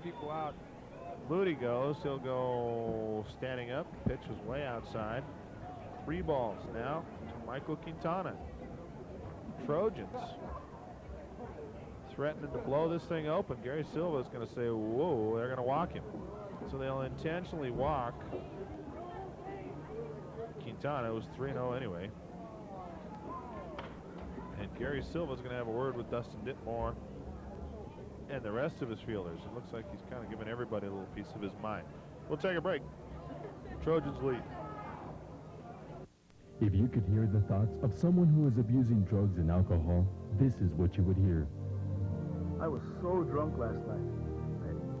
People out. Moody goes. He'll go standing up. Pitch was way outside. 3 balls now to Michael Quintana. Trojans threatening to blow this thing open. Gary Silva is going to say, whoa, they're going to walk him. So they'll intentionally walk Quintana, who's 3-0 anyway. And Gary Silva is going to have a word with Dustin Ditmore and the rest of his fielders. It looks like he's kind of giving everybody a little piece of his mind. We'll take a break. Trojans lead. If you could hear the thoughts of someone who is abusing drugs and alcohol, this is what you would hear. I was so drunk last night.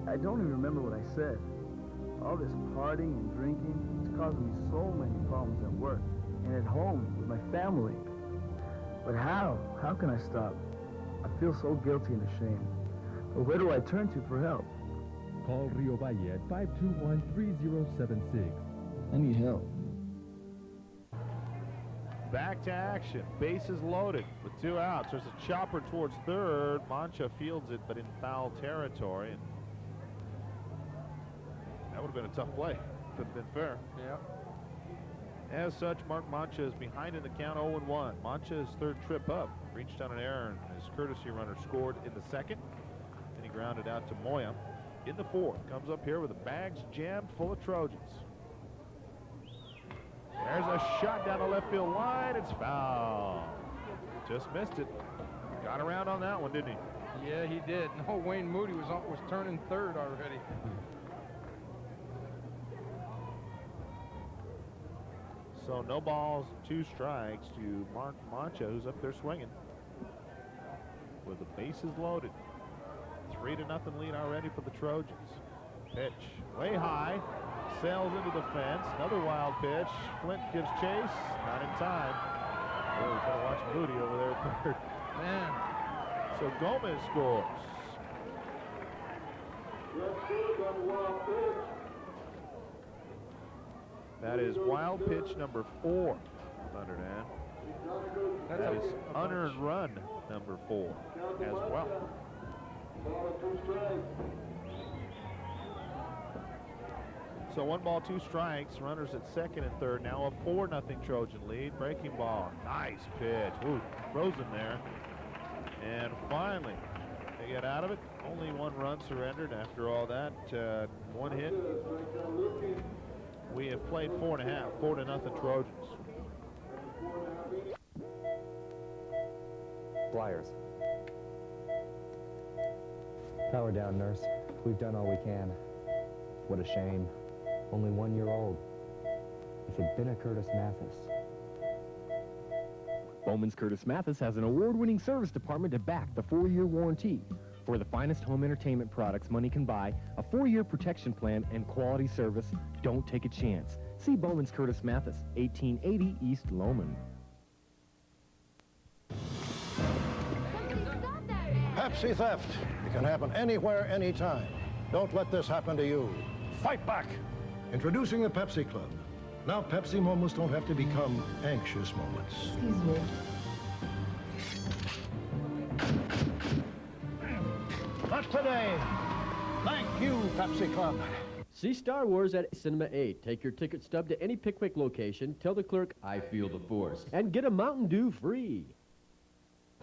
I don't even remember what I said. All this partying and drinking, it's causing me so many problems at work and at home with my family. But how? How can I stop? I feel so guilty and ashamed. But where do I turn to for help? Call Rio Valle at 521-3076. I need help. Back to action. Bases loaded with 2 outs. There's a chopper towards third. Mancha fields it, but in foul territory. And that would have been a tough play. Couldn't have been fair. Yeah. As such, Mark Mancha is behind in the count 0-1. Mancha's 3rd trip up. Reached on an error, and his courtesy runner scored in the 2nd. Then he grounded out to Moya in the 4th. Comes up here with the bags jammed full of Trojans. There's a shot down the left field line. It's foul. Just missed it. Got around on that one, didn't he? Yeah, he did. No, Wayne Moody was turning 3rd already. So no balls, 2 strikes to Mark Mancha, who's up there swinging with the bases loaded. 3-0 lead already for the Trojans. Pitch way high, sails into the fence. Another wild pitch. Flint gives chase, not in time. Oh, we've got to watch Moody over there at 3rd. Man. So Gomez scores. That is wild pitch number 4, Thunderman. That is unearned run number 4 as well. So 1 ball, 2 strikes. Runners at 2nd and 3rd. Now a 4-0 Trojan lead. Breaking ball. Nice pitch. Ooh, frozen there. And finally, they get out of it. Only 1 run surrendered after all that. 1 hit. We have played 4.5, 4-0 Trojans. Flyers. Power down, nurse. We've done all we can. What a shame. Only 1 year old. If it'd been a Curtis Mathis. Bowman's Curtis Mathis has an award-winning service department to back the 4-year warranty. For the finest home entertainment products money can buy, a 4-year protection plan, and quality service, don't take a chance. See Bowman's Curtis Mathis, 1880 East Lowman. Pepsi theft. It can happen anywhere, anytime. Don't let this happen to you. Fight back. Introducing the Pepsi Club. Now Pepsi moments don't have to become anxious moments. Excuse me. Not today. Thank you, Pepsi Club. See Star Wars at Cinema 8. Take your ticket stub to any Pickwick location, tell the clerk, I feel the force, and get a Mountain Dew free.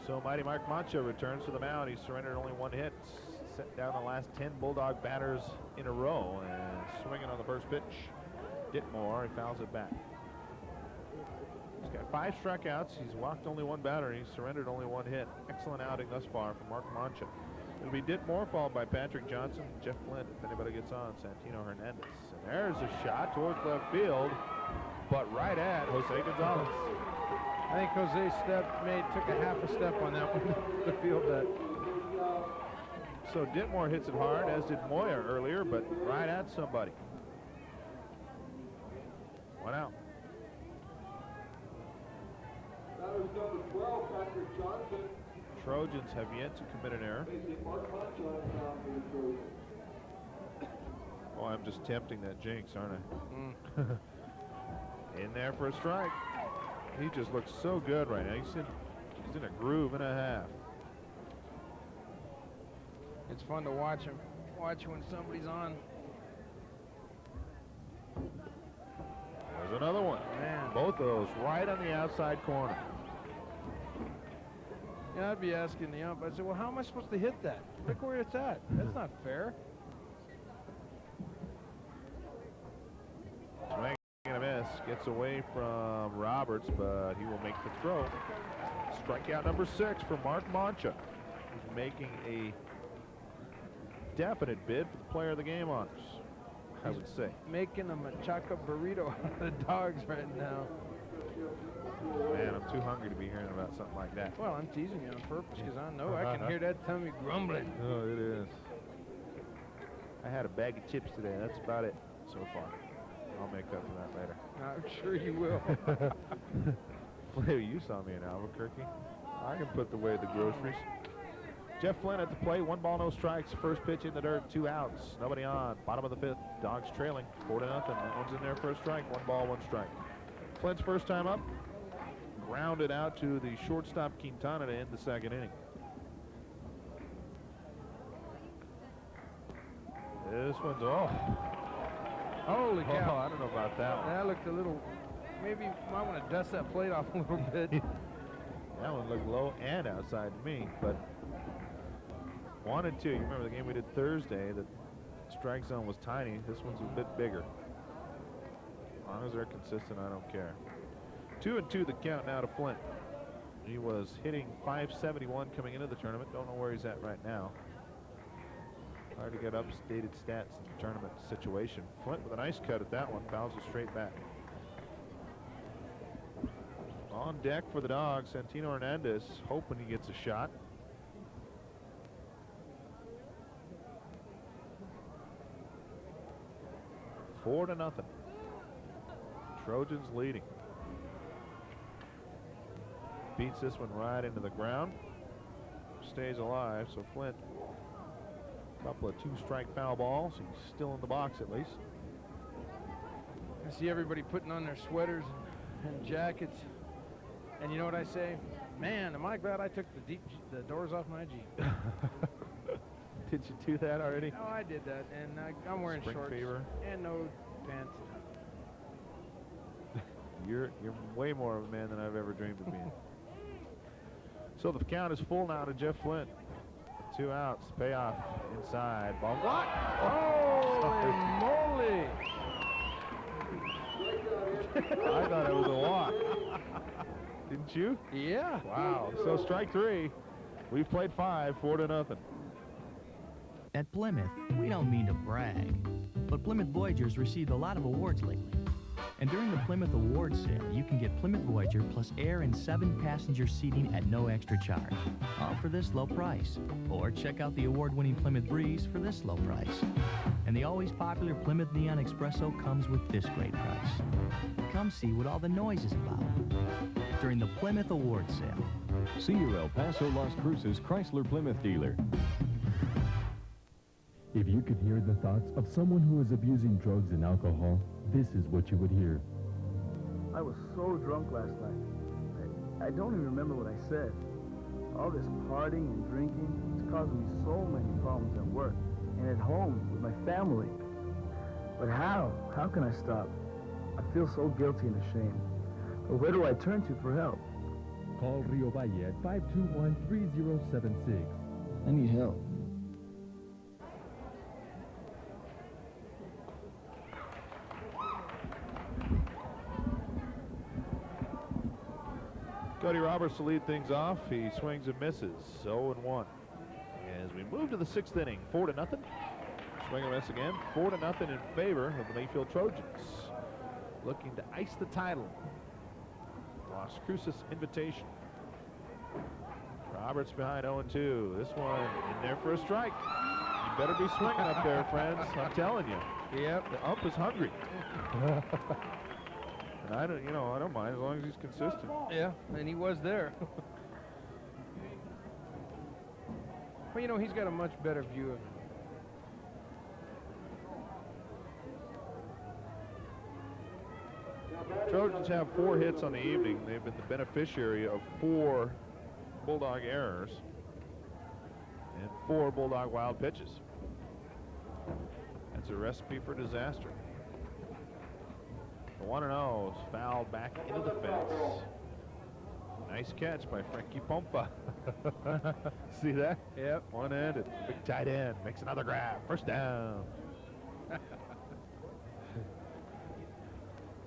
So mighty Mark Mancha returns to the mound. He surrendered only 1 hit. Set down the last 10 Bulldog batters in a row, and swinging on the first pitch. Ditmore, he fouls it back. He's got 5 strikeouts. He's walked only 1 batter, and he's surrendered only 1 hit. Excellent outing thus far from Mark Mancha. It'll be Ditmore, followed by Patrick Johnson, Jeff Flint, if anybody gets on, Santino Hernandez. And there's a shot towards left field, but right at Jose Gonzalez. I think Jose took a half a step on that one to field that. So Ditmore hits it hard, as did Moya earlier, but right at somebody. 1 out. Trojans have yet to commit an error. Oh, I'm just tempting that jinx, aren't I? In there for a strike. He just looks so good right now. He's in a groove and a half. It's fun to watch him. watch when somebody's on. There's another one. Man. Both of those right on the outside corner. Yeah, I'd be asking the ump. I'd say, well, how am I supposed to hit that? Look where it's at. That's not fair. Swing and a miss. Gets away from Roberts, but he will make the throw. Strikeout number 6 for Mark Mancha, who's making a definite bid for the player of the game honors, I would say. Making a machaca burrito out of the dogs right now. Man, I'm too hungry to be hearing about something like that. Well, I'm teasing you on purpose because I know I can hear that tummy grumbling. Oh, it is. I had a bag of chips today. That's about it so far. I'll make up for that later. I'm sure you will. Well, you saw me in Albuquerque. I can put away the groceries. Jeff Flynn at the plate. 1 ball, no strikes. First pitch in the dirt. 2 outs. Nobody on. Bottom of the 5th. Dogs trailing 4-0. That one's in there for a strike. 1 ball, 1 strike. Flynn's first time up. Grounded out to the shortstop Quintana to end the 2nd inning. This one's holy cow! Oh, I don't know about that one. That looked a little. Maybe you might want to dust that plate off a little bit. That one looked low and outside to me, but 1 and 2. You remember the game we did Thursday? The strike zone was tiny. This one's a bit bigger. As long as they're consistent, I don't care. 2-2 the count now to Flint. He was hitting .571 coming into the tournament. Don't know where he's at right now. Hard to get updated stats in the tournament situation. Flint with a nice cut at that one. Fouls it straight back. On deck for the Dogs, Santino Hernandez hoping he gets a shot. Four to nothing. Trojans leading. Beats this one right into the ground. Stays alive, so Flint, a couple of 2-strike foul balls. He's still in the box at least. I see everybody putting on their sweaters and jackets. And you know what I say? Man, am I glad I took the doors off my Jeep. Did you do that already? Oh, I did that, and I'm wearing Spring shorts fever. and no pants. You're way more of a man than I've ever dreamed of being. So the count is full now to Jeff Flint. 2 outs. Payoff inside. Ball. What? Holy moly! I thought it was a walk. Didn't you? Yeah. Wow. So strike 3. We've played 5, 4-0. At Plymouth, we don't mean to brag, but Plymouth Voyagers received a lot of awards lately. And during the Plymouth Awards sale, you can get Plymouth Voyager plus air and 7-passenger seating at no extra charge, all for this low price. Or check out the award-winning Plymouth Breeze for this low price. And the always popular Plymouth Neon Espresso comes with this great price. Come see what all the noise is about during the Plymouth Awards sale. See your El Paso Las Cruces Chrysler Plymouth dealer. If you could hear the thoughts of someone who is abusing drugs and alcohol, this is what you would hear. I was so drunk last night. I don't even remember what I said. All this partying and drinking, it's causing me so many problems at work and at home with my family. But how? How can I stop? I feel so guilty and ashamed. But where do I turn to for help? Call Rio Valle at 521-3076. I need help. Cody Roberts to lead things off. He swings and misses. 0-1. As we move to the 6th inning, 4-0. Swing and miss again. 4-0 in favor of the Mayfield Trojans. Looking to ice the title. Las Cruces Invitational. Roberts behind 0-2. This one in there for a strike. You better be swinging up there, friends. I'm telling you. Yep. The ump is hungry. And I don't mind as long as he's consistent. Yeah, and he was there. Well, you know, he's got a much better view of it. Trojans have 4 hits on the evening. They've been the beneficiary of 4 Bulldog errors and 4 Bulldog wild pitches. It's a recipe for disaster. The 1-0 is fouled back into the fence. Nice catch by Frankie Pompa. See that? Yep. One-handed. Big tight end. Makes another grab. First down.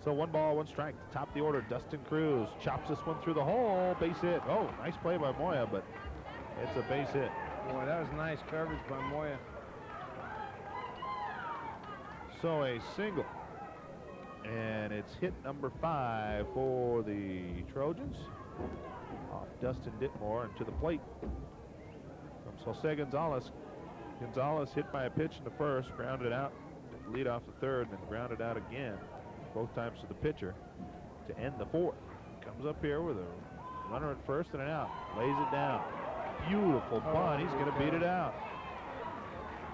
So 1 ball, 1 strike. Top of the order, Dustin Cruz chops this one through the hole. Base hit. Oh, nice play by Moya, but it's a base hit. Boy, that was nice coverage by Moya. So a single. And it's hit number 5 for the Trojans. Off Dustin Ditmore and to the plate comes Jose Gonzalez. Gonzalez hit by a pitch in the first, grounded out, lead off the third, and then grounded out again, both times to the pitcher to end the fourth. Comes up here with a runner at first and an out. Lays it down. Beautiful bunt. He's going to beat it out.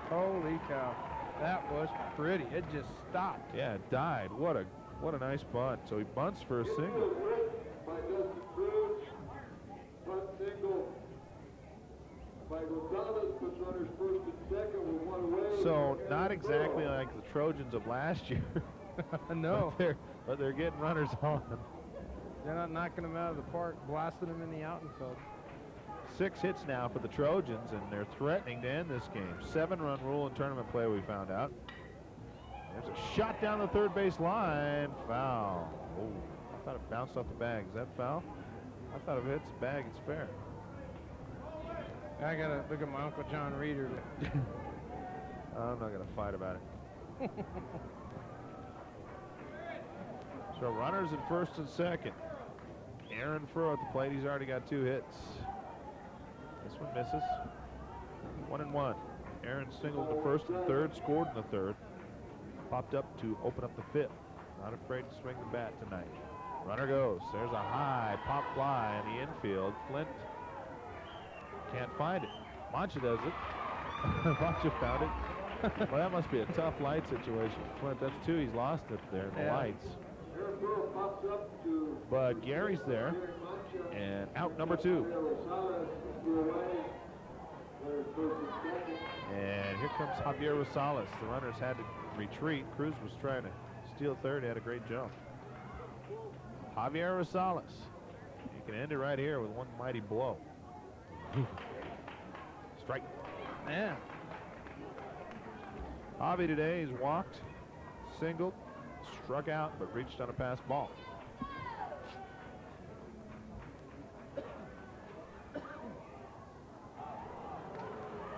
Holy cow. That was pretty. It just stopped. Yeah, it died. What a nice bunt. So he bunts for a single. So not exactly like the Trojans of last year. No. But they're getting runners on. They're not knocking them out of the park, blasting them in the outfield. 6 hits now for the Trojans, and they're threatening to end this game. 7-run rule in tournament play, we found out. There's a shot down the third base line. Foul. Oh, I thought it bounced off the bag. Is that foul? I thought if it hits the bag, it's fair. I got to look at my Uncle John Reeder. I'm not going to fight about it. So runners at first and second. Aaron Furrow at the plate. He's already got 2 hits. This one misses. 1-1. Aaron singled the first and third, scored in the third. Popped up to open up the fifth. Not afraid to swing the bat tonight. Runner goes. There's a high pop fly in the infield. Flint can't find it. Mancha does it. Mancha found it. Well, that must be a tough light situation. Flint, that's 2 he's lost up there in the lights. But Gary's there, and out number 2. And here comes Javier Rosales. The runners had to retreat. Cruz was trying to steal third. He had a great jump. Javier Rosales. You can end it right here with one mighty blow. Strike. Man. Javi today has walked, singled, struck out, but reached on a pass ball.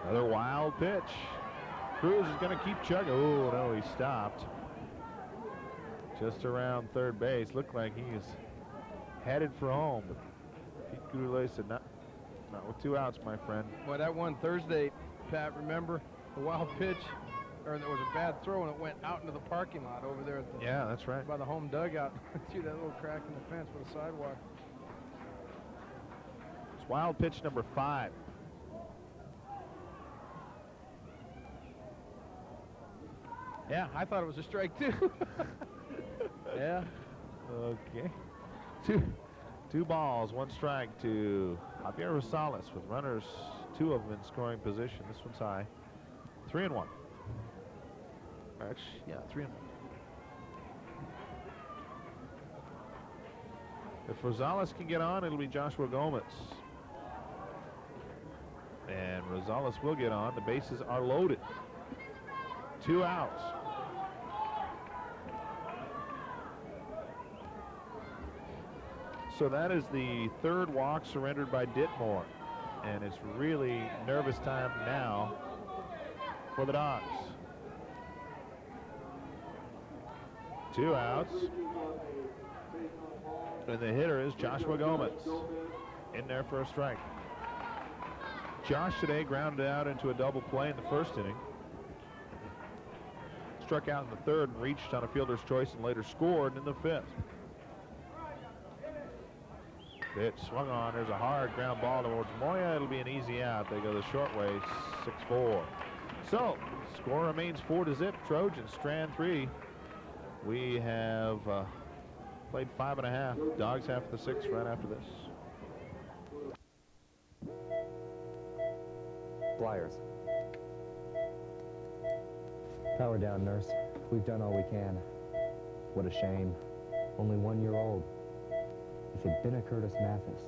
Another wild pitch. Cruz is going to keep chugging. Oh, no, he stopped. Just around third base. Looked like he is headed for home. But Pete Goulet said, not with 2 outs, my friend. Well, that one Thursday, Pat, remember the wild pitch? Or there was a bad throw and it went out into the parking lot over there at the, yeah, that's right, by the home dugout through that little crack in the fence with a sidewalk. It's wild pitch number 5. Yeah, I thought it was a strike too. Yeah. Okay. Two balls, 1 strike to Javier Rosales with runners, 2 of them in scoring position. This one's high. 3-1. Actually, yeah, 3-1. If Rosales can get on, it'll be Joshua Gomez. And Rosales will get on. The bases are loaded. 2 outs. So that is the 3rd walk surrendered by Ditmore. And it's really nervous time now for the Dogs. 2 outs. And the hitter is Joshua Gomez. In there for a strike. Josh today grounded out into a double play in the first inning. Struck out in the third and reached on a fielder's choice and later scored in the 5th. Pitch swung on. There's a hard ground ball towards Moya. It'll be an easy out. They go the short way, 6-4. So, score remains 4-0. Trojans, Strand 3. We have played 5.5. Dogs half the 6 right after this. Flyers. Power down, nurse. We've done all we can. What a shame. Only 1 year old. If it'd been a Curtis Mathis.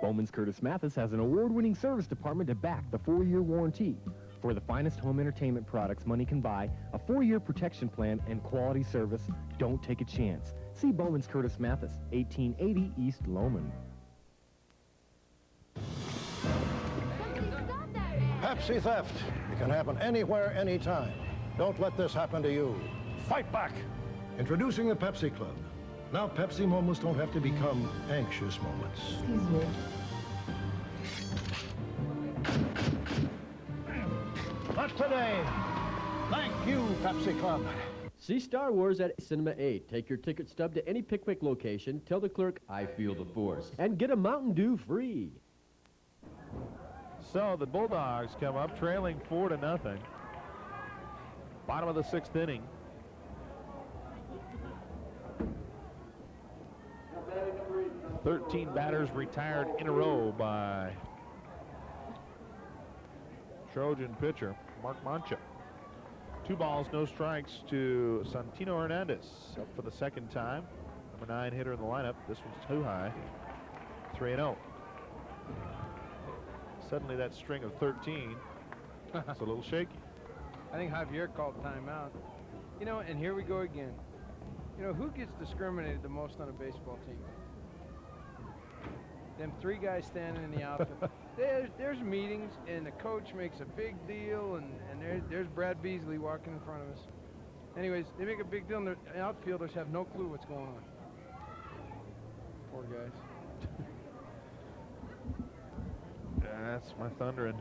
Bowman's Curtis Mathis has an award-winning service department to back the 4-year warranty. For the finest home entertainment products money can buy, a 4-year protection plan, and quality service, don't take a chance. See Bowman's Curtis Mathis, 1880 East Lowman. Pepsi theft. It can happen anywhere, anytime. Don't let this happen to you. Fight back. Introducing the Pepsi Club. Now Pepsi moments don't have to become anxious moments. Excuse me. Not today. Thank you, Pepsi Club. See Star Wars at Cinema 8. Take your ticket stub to any Pickwick location, tell the clerk, I feel the force, and get a Mountain Dew free. So the Bulldogs come up trailing 4-0. Bottom of the 6th inning. "13 batters retired in a row by Trojan pitcher Mark Mancha. 2 balls, no strikes to Santino Hernandez. Up for the 2nd time. Number 9 hitter in the lineup. This one's too high. 3-0. Suddenly that string of 13 is a little shaky. I think Javier called timeout. You know, and here we go again. You know, who gets discriminated the most on a baseball team? Them 3 guys standing in the outfield. There's meetings, and the coach makes a big deal, and there's Brad Beasley walking in front of us. Anyways, they make a big deal, and the outfielders have no clue what's going on. Poor guys. That's my Thunder and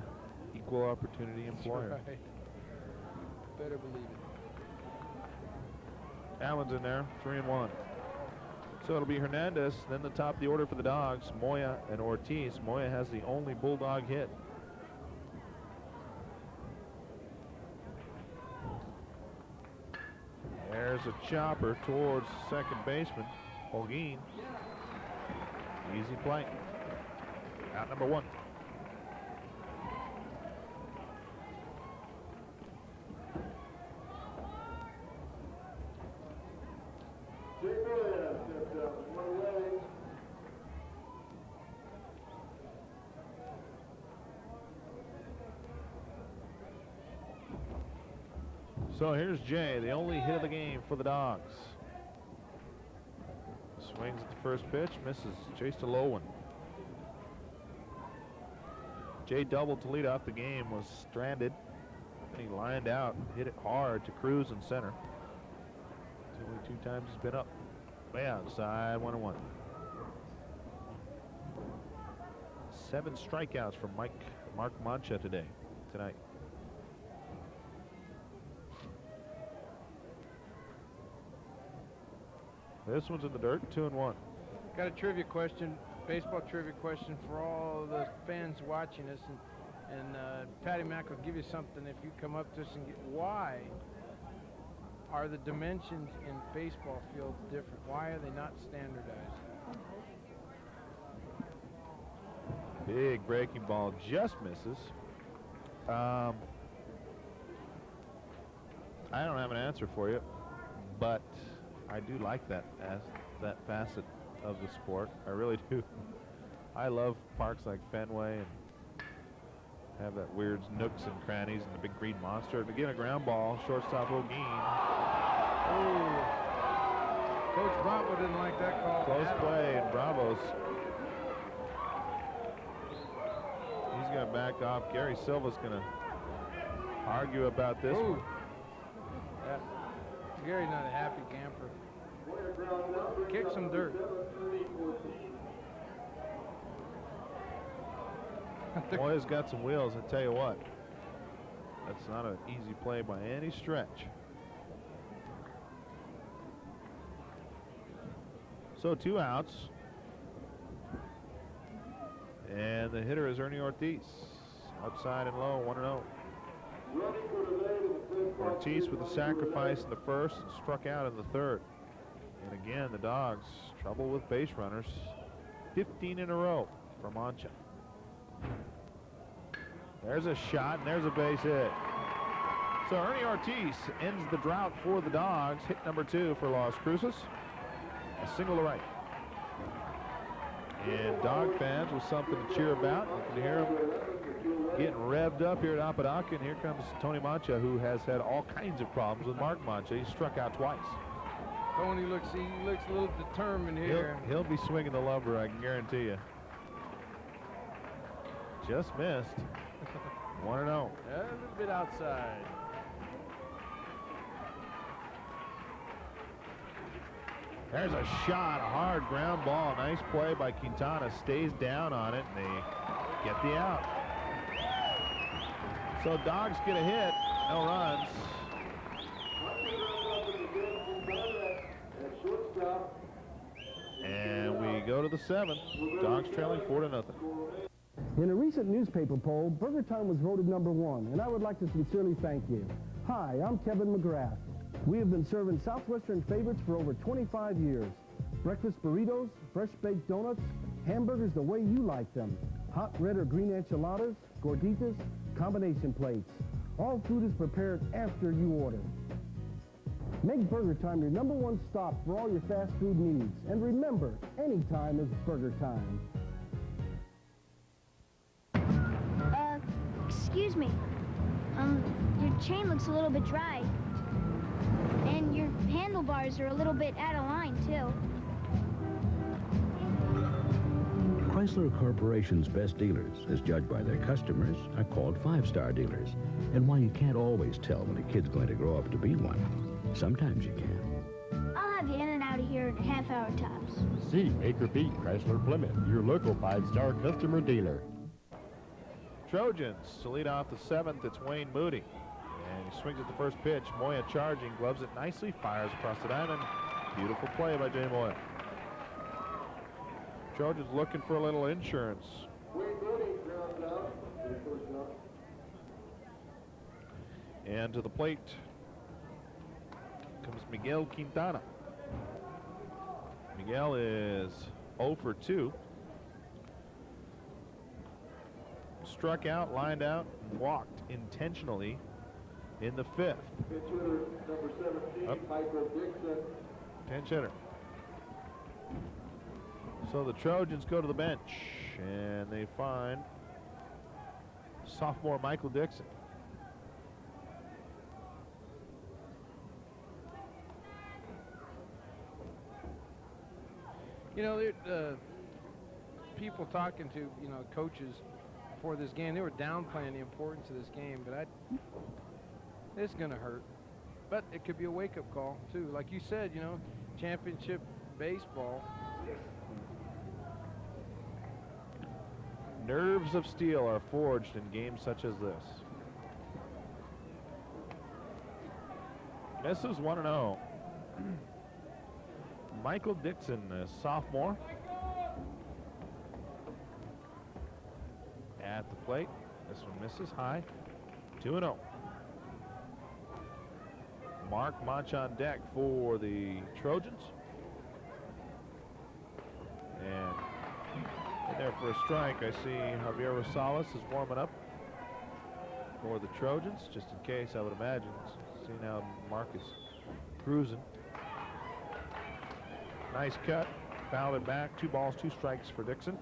equal opportunity employer. That's right. Better believe it. Allen's in there, 3-1. So it'll be Hernandez, then the top of the order for the Dogs, Moya and Ortiz. Moya has the only Bulldog hit. There's a chopper towards second baseman, Holguin. Easy play. Out number 1. So here's Jay, the only hit of the game for the Dogs. Swings at the first pitch, misses. Chase to low one. Jay doubled to lead off the game, was stranded. Then he lined out, hit it hard to Cruz in center. It's only 2 times he's been up. Way outside, 1-1. 7 strikeouts from Mark Mancha tonight. This one's in the dirt, 2-1. Got a trivia question, baseball trivia question for all the fans watching us, and Patty Mack will give you something if you come up to us and get, why are the dimensions in baseball fields different? Why are they not standardized? Big breaking ball, just misses. I don't have an answer for you, but I do like that facet of the sport. I really do. I love parks like Fenway and have that weird nooks and crannies and the big green monster. And again, a ground ball, shortstop Holguin. Oh, Coach Bravo didn't like that call. Close play, and Bravo's. He's going to back off. Gary Silva's going to argue about this one. Yeah. Gary's not a happy camper. Kick some dirt. Moya's got some wheels, I tell you what. That's not an easy play by any stretch. So 2 outs. And the hitter is Ernie Ortiz. Outside and low, 1-0. Ortiz with a sacrifice in the first and struck out in the third. And again, the Dogs trouble with base runners. 15 in a row for Mancha. There's a shot and there's a base hit. So Ernie Ortiz ends the drought for the Dogs. Hit number 2 for Las Cruces. A single to right. And Dog fans with something to cheer about. You can hear them getting revved up here at Apodaca. And here comes Tony Mancha, who has had all kinds of problems with Mark Mancha. He struck out twice. Tony looks a little determined here. He'll be swinging the lumber, I can guarantee you. Just missed. 1-0. Yeah, a little bit outside. There's a shot, a hard ground ball. Nice play by Quintana. Stays down on it, and they get the out. So Dogs get a hit, no runs. And we go to the 7th. Dogs trailing 4-0. In a recent newspaper poll, Burger Time was voted #1, and I would like to sincerely thank you. Hi, I'm Kevin McGrath. We have been serving Southwestern favorites for over 25 years. Breakfast burritos, fresh baked donuts, hamburgers the way you like them, hot red or green enchiladas, gorditas, combination plates. All food is prepared after you order. Make Burger Time your #1 stop for all your fast food needs. And remember, anytime is Burger Time. Excuse me. Your chain looks a little bit dry. And your handlebars are a little bit out of line, too. Chrysler Corporation's best dealers, as judged by their customers, are called 5-star dealers. And while you can't always tell when a kid's going to grow up to be one, sometimes you can. I'll have you in and out of here in a half-hour tops. See, make or beat Chrysler Plymouth, your local 5-star customer dealer. Trojans to lead off the 7th. It's Wayne Moody. And he swings at the first pitch. Moya charging, gloves it nicely, fires across the diamond. Beautiful play by Jay Moya. Trojans looking for a little insurance. And to the plate comes Miguel Quintana. Miguel is 0 for 2. Struck out, lined out, and walked intentionally in the 5th. Pinch hitter number 17, Michael Dixon. Pinch hitter. So the Trojans go to the bench, and they find sophomore Michael Dixon. You know, people talking to, coaches before this game, they were downplaying the importance of this game, but it's going to hurt. But it could be a wake-up call, too. Like you said, championship baseball. Nerves of steel are forged in games such as this. This is 1-0. Michael Dixon, a sophomore. At the plate. This one misses high. 2-0. Mark Mancha on deck for the Trojans. And in there for a strike, I see Javier Rosales is warming up for the Trojans, just in case, I would imagine. See now Mark is cruising. Nice cut, fouled it back. 2 balls, 2 strikes for Dixon.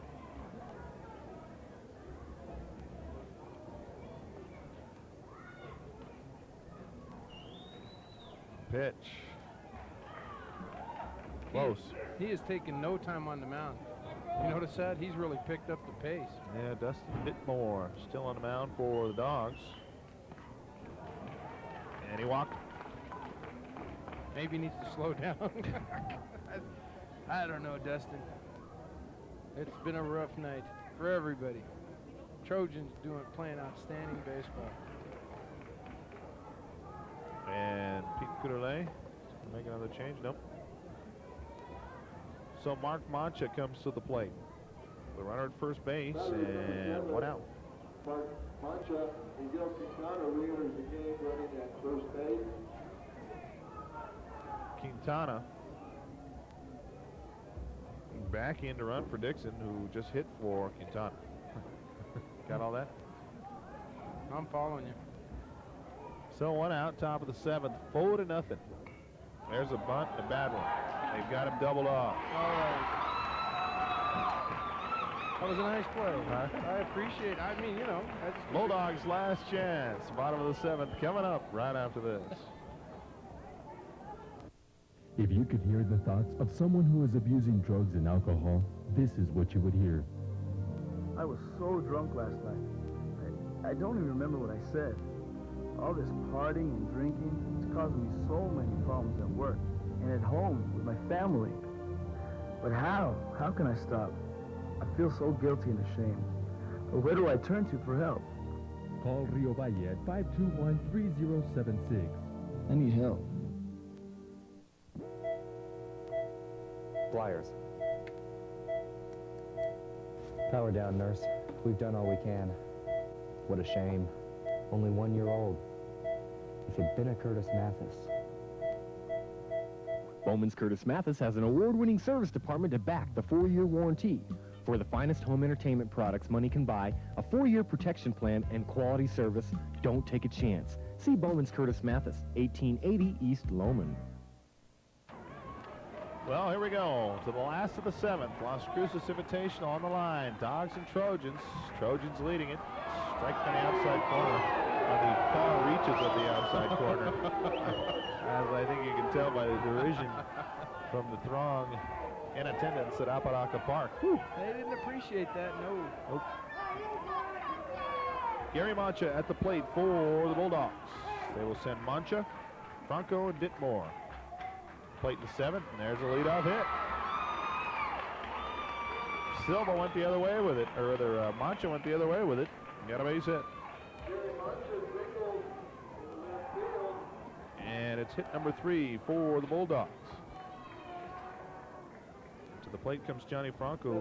Pitch. Close. He has taken no time on the mound. You notice that? He's really picked up the pace. Yeah, Dustin Bittmore still on the mound for the Dogs. And he walked. Maybe he needs to slow down. I don't know, Dustin. It's been a rough night for everybody. Trojans playing outstanding baseball. And Pete Couderlet make another change. Nope. So Mark Mancha comes to the plate. The runner at first base and 1 out. Mark Mancha, Miguel Quintana re-enters the game running at first base. Quintana back in to run for Dixon, who just hit for Quintana. Got all that? I'm following you. So 1 out, top of the 7th, 4-0. There's a bunt, a bad one. They've got him doubled off. All right. That was a nice play. I appreciate it. I mean, you know. Bulldogs' last chance. Bottom of the 7th coming up right after this. If you could hear the thoughts of someone who is abusing drugs and alcohol, this is what you would hear. I was so drunk last night. I don't even remember what I said. All this partying and drinking, it's causing me so many problems at work and at home with my family. But how? How can I stop? I feel so guilty and ashamed. But where do I turn to for help? Call Rio Valle at 521-3076. I need help. Flyers. Power down, nurse. We've done all we can. What a shame. Only 1 year old. If it'd been a Curtis Mathis. Bowman's Curtis Mathis has an award-winning service department to back the 4-year warranty. For the finest home entertainment products money can buy, a 4-year protection plan, and quality service, don't take a chance. See Bowman's Curtis Mathis, 1880 East Lowman. Well, here we go to the last of the 7th. Las Cruces Invitational on the line. Dogs and Trojans. Trojans leading it. Strike on the outside corner. On the far reaches of the outside corner. As I think you can tell by the derision from the throng in attendance at Apodaca Park. Whew. They didn't appreciate that, no. Nope. Gary Mancha at the plate for the Bulldogs. They will send Mancha, Franco, and Ditmore. Plate in the 7th, and there's a leadoff hit. Silva went the other way with it, or rather, Mancha went the other way with it. Got a base hit. And it's hit number 3 for the Bulldogs. To the plate comes Johnny Franco. Who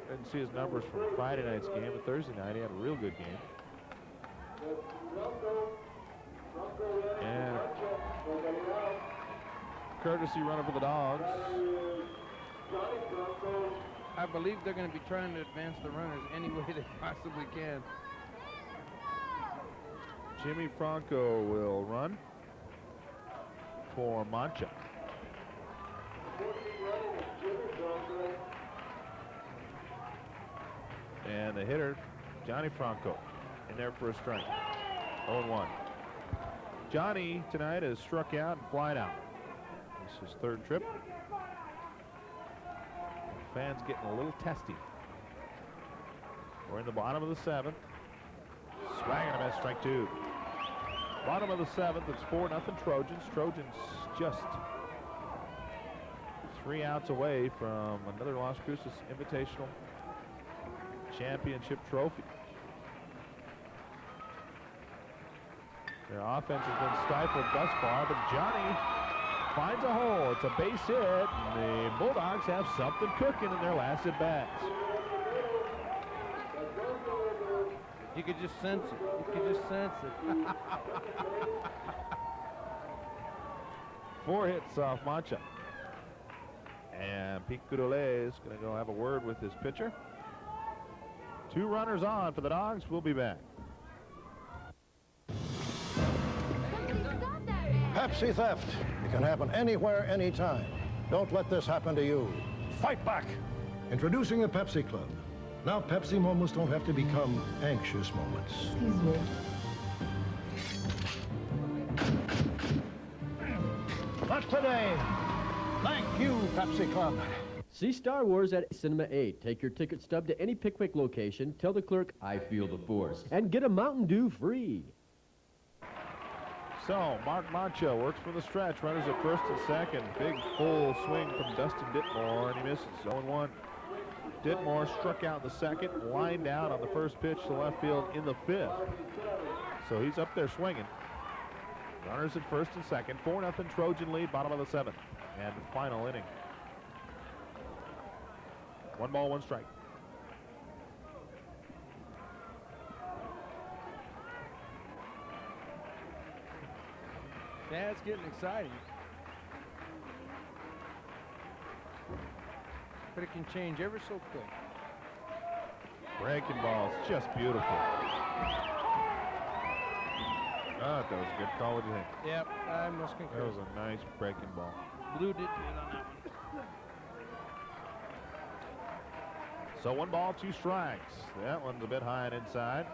didn't see his numbers from Friday night's game, but Thursday night he had a real good game. And courtesy runner for the Dogs. I believe they're going to be trying to advance the runners any way they possibly can. Jimmy Franco will run for Mancha. And the hitter, Johnny Franco, in there for a strike. 0-1. Johnny tonight has struck out and flied out. This is his 3rd trip. Fans getting a little testy. We're in the bottom of the 7th. Swing and a miss, strike 2. Bottom of the 7th, it's 4-0 Trojans. Trojans just 3 outs away from another Las Cruces Invitational Championship trophy. Their offense has been stifled thus far, but Johnny finds a hole. It's a base hit, and the Bulldogs have something cooking in their last at-bats. You could just sense it. You could just sense it. 4 hits off Mancha. And Pete Goudoulet is going to go have a word with his pitcher. 2 runners on for the Dogs. We'll be back. Pepsi theft. It can happen anywhere, anytime. Don't let this happen to you. Fight back. Introducing the Pepsi Club. Now Pepsi moments don't have to become anxious moments. Excuse me. Not today. Thank you, Pepsi Club. See Star Wars at Cinema 8. Take your ticket stub to any Pickwick location, tell the clerk, I feel the force, and get a Mountain Dew free. So, Mark Mancha works from the stretch. Runners at 1st and 2nd. Big full swing from Dustin Ditmore, and he misses. 0-1. Ditmore struck out in the 2nd, lined out on the 1st pitch to left field in the 5th. So he's up there swinging. Runners at 1st and 2nd. 4-0 Trojan lead, bottom of the 7th. And the final inning. 1 ball, 1 strike. Yeah, it's getting exciting. But it can change ever so quick. Breaking balls, just beautiful. Oh, that was a good call. What do you think? Yep, I must concur. That was a nice breaking ball. Blue did good on that one. So 1 ball, 2 strikes. That one's a bit high and inside.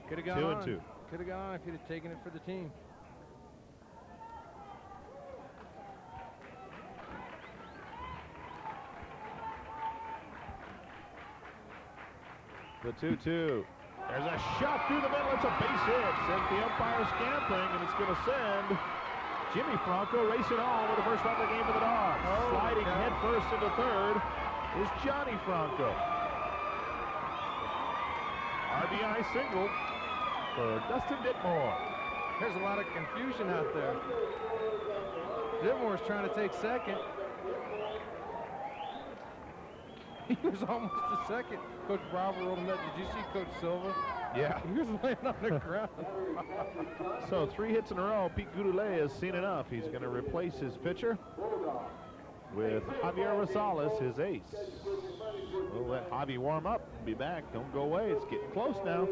Could have gone 2 on. and 2. Could have gone on if he'd have taken it for the team. The 2-2. There's a shot through the middle. It's a base hit. Sent the umpire scampering, and it's going to send Jimmy Franco racing home with the first run of the game for the Dogs. Sliding head first into third is Johnny Franco. RBI single for Dustin Ditmore. There's a lot of confusion out there. Ditmore's trying to take second. He was almost to second. Coach Bravo rolled him up. Did you see Coach Silva? Yeah. He was laying on the ground. So 3 hits in a row. Pete Goudelet has seen enough. He's going to replace his pitcher with Javier Rosales, his ace. We'll let Javi warm up. Be back. Don't go away. It's getting close now.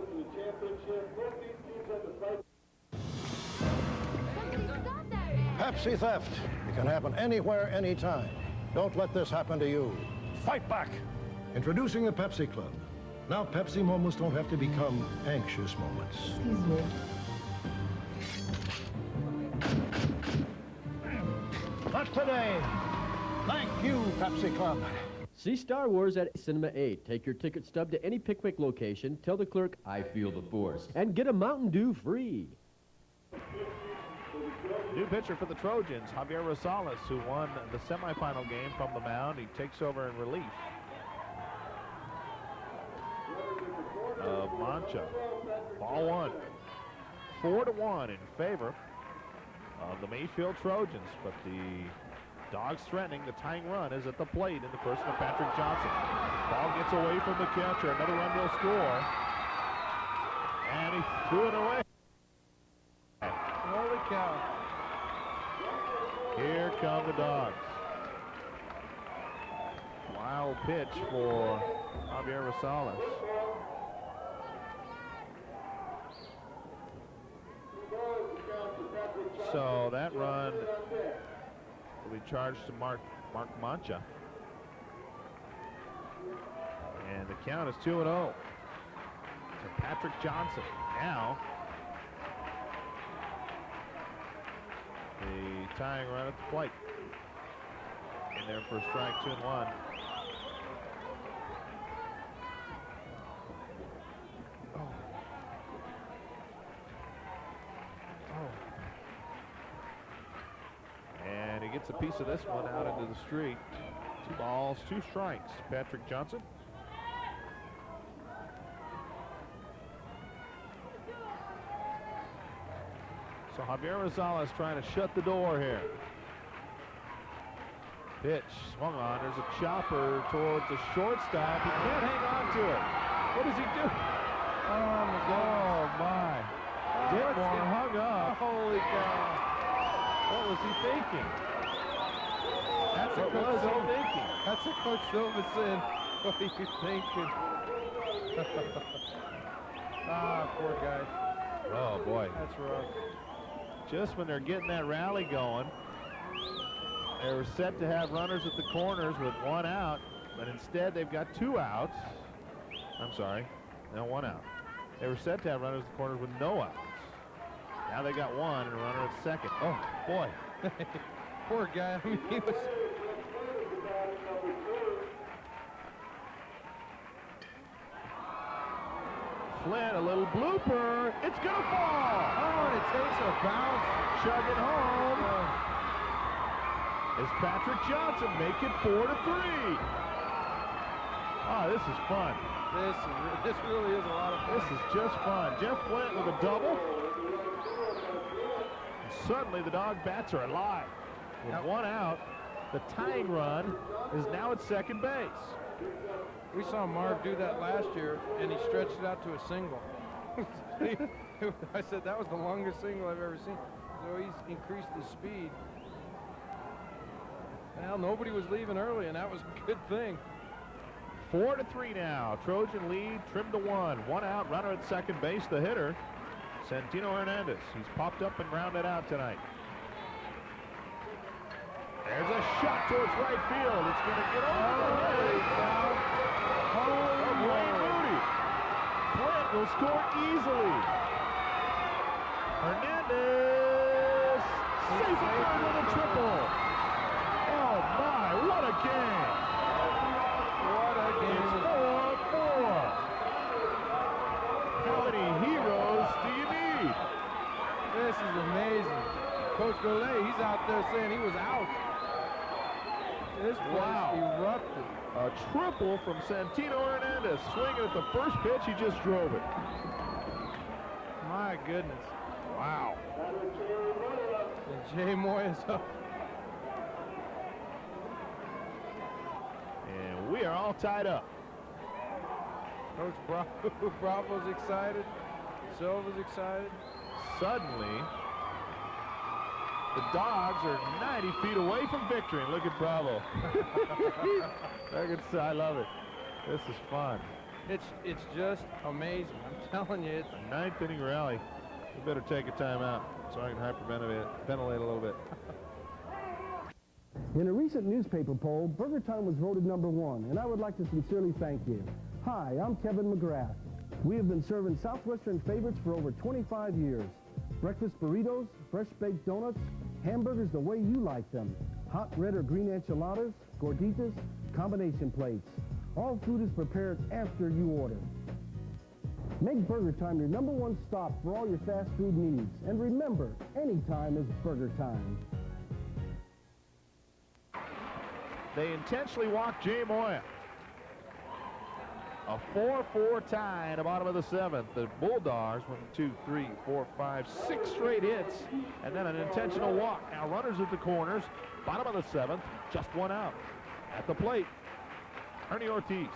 Pepsi theft. It can happen anywhere, anytime. Don't let this happen to you. Fight back. Introducing the Pepsi Club. Now Pepsi moments don't have to become anxious moments. Excuse me. Not today. Thank you, Pepsi Club. See Star Wars at Cinema 8. Take your ticket stub to any Pickwick location, tell the clerk, I feel the force, and get a Mountain Dew free. New pitcher for the Trojans, Javier Rosales, who won the semifinal game from the mound. He takes over in relief of Mancha. Ball 1. 4-1 in favor of the Mayfield Trojans, but the Dogs threatening. The tying run is at the plate in the person of Patrick Johnson. Ball gets away from the catcher. Another run will score. And he threw it away. Holy cow. Here come the Dogs. Wild pitch for Javier Rosales. So that run will be charged to Mark Mancha. And the count is 2-0 to Patrick Johnson. Now, the tying run at the plate. In there for a strike, 2 and 1. And he gets a piece of this one out into the street. 2 balls, 2 strikes. Patrick Johnson. So Javier Rosales trying to shut the door here. Pitch swung on. There's a chopper towards the shortstop. He can't hang on to it. What does he do? Oh my God. Oh my. Ditmore hung up. Holy cow. What was he thinking? That's what was he thinking? That's what Coach Silva said. What are you thinking? Ah, poor guy. Oh boy. That's rough. Just when they're getting that rally going, they were set to have runners at the corners with 1 out, but instead they've got 2 outs. I'm sorry, no, 1 out. They were set to have runners at the corners with no outs. Now they got 1 and a runner at second. Oh boy. Poor guy. I mean, he was. Flynn, a little blooper. It's gonna fall. Oh, and it takes a bounce. Chug it home. Is Patrick Johnson make it 4-3? Oh, this is fun. This really is a lot of fun. This is just fun. Jeff Flint with a double. And suddenly the Dog bats are alive. With 1 out, the tying run is now at second base. We saw Marv do that last year, and he stretched it out to a single. I said that was the longest single I've ever seen. So he's increased the speed. Well, nobody was leaving early, and that was a good thing. 4-3 now. Trojan lead, trimmed to 1. 1 out, runner at second base. The hitter, Santino Hernandez. He's popped up and grounded out tonight. There's a shot towards right field. It's going to get over the head of Wayne Moody. Flint will score easily. Hernandez saves a third with a triple. Oh my, what a game. What a game. It's 4-4. How many heroes do you need? This is amazing. Coach Golay, he's out there saying he was out. This place erupted. A triple from Santino Hernandez. Swinging at the first pitch, he just drove it. My goodness. Wow. And Jay Moya's up. And we are all tied up. Coach Bravo's excited. Silva's excited. Suddenly, the Dogs are 90 feet away from victory. And look at Bravo. I love it. This is fun. It's just amazing. I'm telling you, it's a ninth inning rally. We better take a timeout so I can hyperventilate a little bit. In a recent newspaper poll, Burger Time was voted #1, and I would like to sincerely thank you. Hi, I'm Kevin McGrath. We have been serving Southwestern favorites for over 25 years. Breakfast burritos, fresh baked donuts, hamburgers the way you like them, hot red or green enchiladas, gorditas, combination plates. All food is prepared after you order. Make Burger Time your #1 stop for all your fast food needs. And remember, any time is Burger Time. They intentionally walked Jay Moya. A 4-4 tie in the bottom of the 7th. The Bulldogs, 1, 2, 3, 4, 5, 6 straight hits, and then an intentional walk. Now runners at the corners, bottom of the 7th, just one out. At the plate, Ernie Ortiz.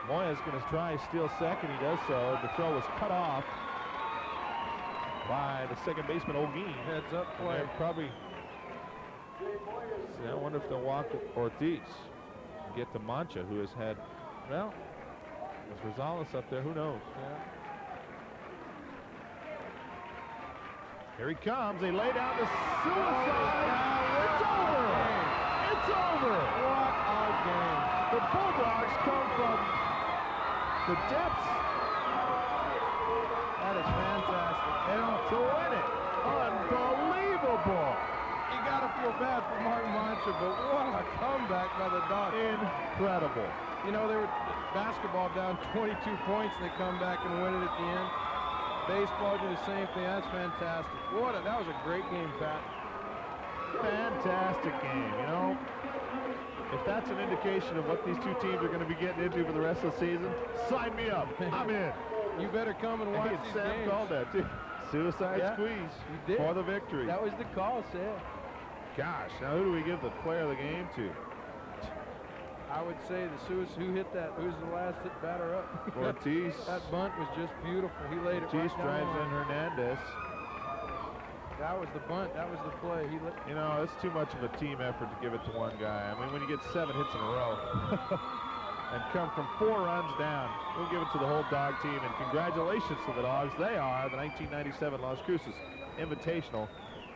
Moya's going to try steal second. He does so. The throw was cut off by the second baseman, Olguin. Heads up play. Probably. See, I wonder if they'll walk Ortiz. Get to Mancha, who has had, well, with Rosales up there, who knows? Yeah. Here he comes. They lay down the suicide. It's over. It's over. What a game. The Bulldogs come from the depths. That is fantastic. To win it. Unbelievable. You got to feel bad for Mark Mancha, but what a comeback by the Dogs. Incredible. You know, they were basketball down 22 points, and they come back and win it at the end. Baseball did the same thing. That's fantastic. That was a great game, Pat. Fantastic game, you know. If that's an indication of what these two teams are going to be getting into for the rest of the season, sign me up. I'm in. You better come and watch these Sam games. called that, too. Suicide squeeze he did. For the victory. That was the call, Sam. Gosh, now who do we give the player of the game to? I would say who hit that? Who's the last hit batter up? Ortiz. That bunt was just beautiful. He laid it Ortiz right drives down. in Hernandez. That was the bunt. That was the play. You know, it's too much of a team effort to give it to one guy. I mean, when you get 7 hits in a row and come from 4 runs down, we'll give it to the whole Dog team. And congratulations to the Dogs. They are the 1997 Las Cruces Invitational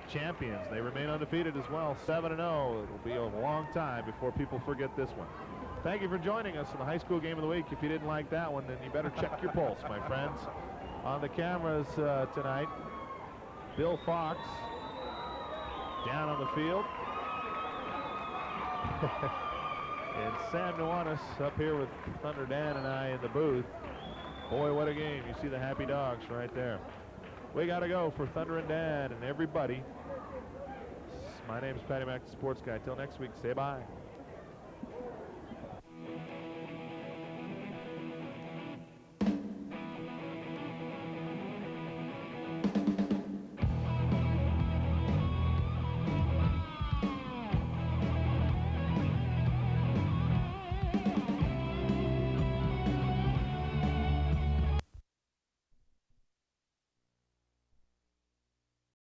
champions. They remain undefeated as well, 7-0. It'll be a long time before people forget this one. Thank you for joining us in the high school game of the week. If you didn't like that one, then you better check your pulse, my friends. On the cameras tonight, Bill Fox down on the field. And Sam Nuanis up here with Thunder Dan and I in the booth. Boy, what a game. You see the happy Dogs right there. We got to go for Thunder and Dan and everybody. My name is Patty Mack, the sports guy. Till next week, say bye.